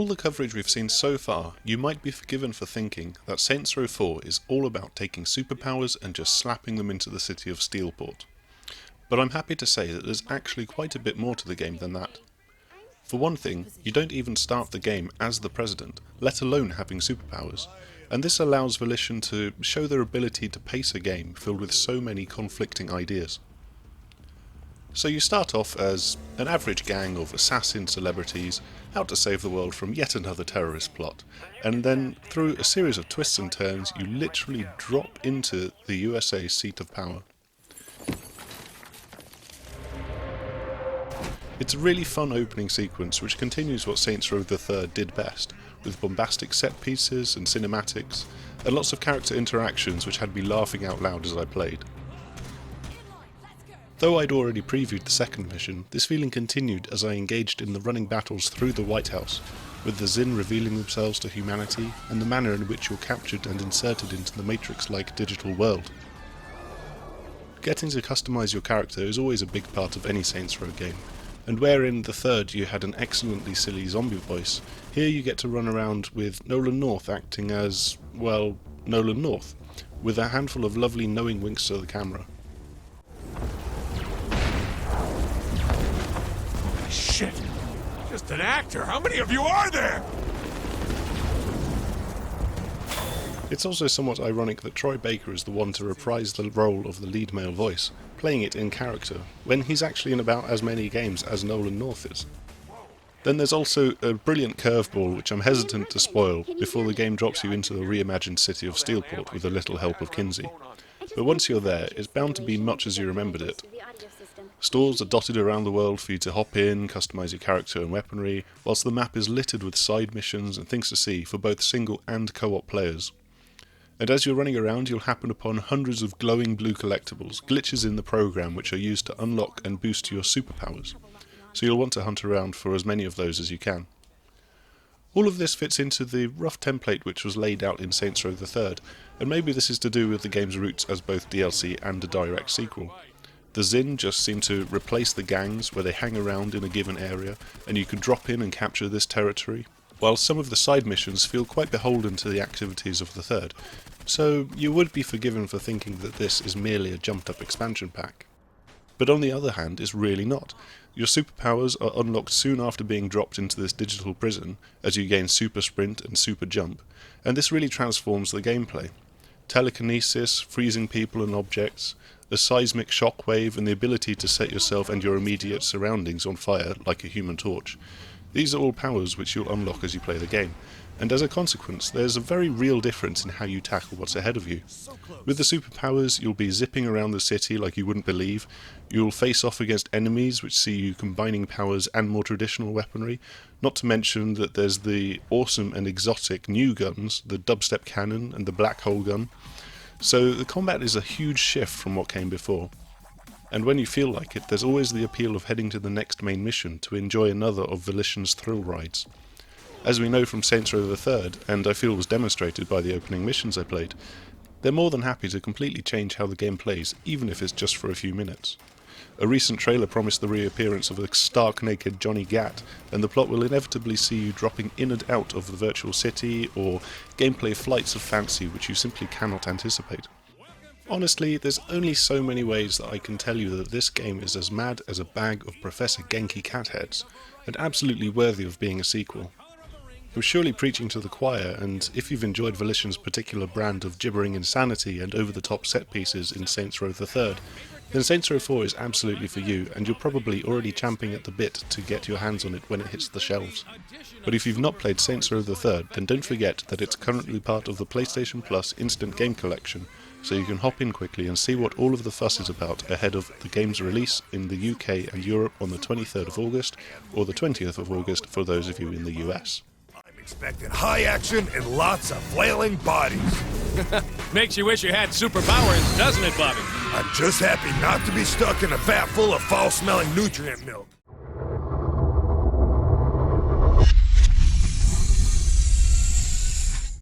all the coverage we've seen so far, you might be forgiven for thinking that Saints Row 4 is all about taking superpowers and just slapping them into the city of Steelport. But I'm happy to say that there's actually quite a bit more to the game than that. For one thing, you don't even start the game as the President, let alone having superpowers, and this allows Volition to show their ability to pace a game filled with so many conflicting ideas. So you start off as an average gang of assassin celebrities out to save the world from yet another terrorist plot, and then through a series of twists and turns you literally drop into the USA's seat of power. It's a really fun opening sequence which continues what Saints Row the Third did best, with bombastic set pieces and cinematics, and lots of character interactions which had me laughing out loud as I played. Though I'd already previewed the second mission, this feeling continued as I engaged in the running battles through the White House, with the Zin revealing themselves to humanity and the manner in which you're captured and inserted into the Matrix-like digital world. Getting to customise your character is always a big part of any Saints Row game, and where in the third you had an excellently silly zombie voice, here you get to run around with Nolan North acting as, well, Nolan North, with a handful of lovely knowing winks to the camera. Shit! Just an actor! How many of you are there? It's also somewhat ironic that Troy Baker is the one to reprise the role of the lead male voice, playing it in character, when he's actually in about as many games as Nolan North is. Then there's also a brilliant curveball which I'm hesitant to spoil before the game drops you into the reimagined city of Steelport with a little help of Kinsey. But once you're there, it's bound to be much as you remembered it. Stores are dotted around the world for you to hop in, customise your character and weaponry, whilst the map is littered with side missions and things to see for both single and co-op players. And as you're running around, you'll happen upon hundreds of glowing blue collectibles, glitches in the program which are used to unlock and boost your superpowers, so you'll want to hunt around for as many of those as you can. All of this fits into the rough template which was laid out in Saints Row the Third, and maybe this is to do with the game's roots as both DLC and a direct sequel. The Zin just seem to replace the gangs where they hang around in a given area, and you can drop in and capture this territory, while some of the side missions feel quite beholden to the activities of the third, so you would be forgiven for thinking that this is merely a jumped up expansion pack. But on the other hand, it's really not. Your superpowers are unlocked soon after being dropped into this digital prison, as you gain super sprint and super jump, and this really transforms the gameplay. Telekinesis, freezing people and objects, a seismic shockwave, and the ability to set yourself and your immediate surroundings on fire like a human torch. These are all powers which you'll unlock as you play the game, and as a consequence there's a very real difference in how you tackle what's ahead of you. With the superpowers you'll be zipping around the city like you wouldn't believe, you'll face off against enemies which see you combining powers and more traditional weaponry, not to mention that there's the awesome and exotic new guns, the dubstep cannon and the black hole gun. So the combat is a huge shift from what came before. And when you feel like it, there's always the appeal of heading to the next main mission to enjoy another of Volition's thrill rides. As we know from Saints Row the Third, and I feel was demonstrated by the opening missions I played, they're more than happy to completely change how the game plays, even if it's just for a few minutes. A recent trailer promised the reappearance of a stark naked Johnny Gat, and the plot will inevitably see you dropping in and out of the virtual city, or gameplay flights of fancy which you simply cannot anticipate. Honestly, there's only so many ways that I can tell you that this game is as mad as a bag of Professor Genki cat heads, and absolutely worthy of being a sequel. I'm surely preaching to the choir, and if you've enjoyed Volition's particular brand of gibbering insanity and over-the-top set pieces in Saints Row the Third, then Saints Row 4 is absolutely for you, and you're probably already champing at the bit to get your hands on it when it hits the shelves. But if you've not played Saints Row the Third, then don't forget that it's currently part of the PlayStation Plus Instant Game Collection, so you can hop in quickly and see what all of the fuss is about ahead of the game's release in the UK and Europe on the 23rd of August, or the 20th of August for those of you in the US. I'm expecting high action and lots of flailing bodies. Makes you wish you had superpowers, doesn't it, Bobby? I'm just happy not to be stuck in a vat full of foul-smelling nutrient milk.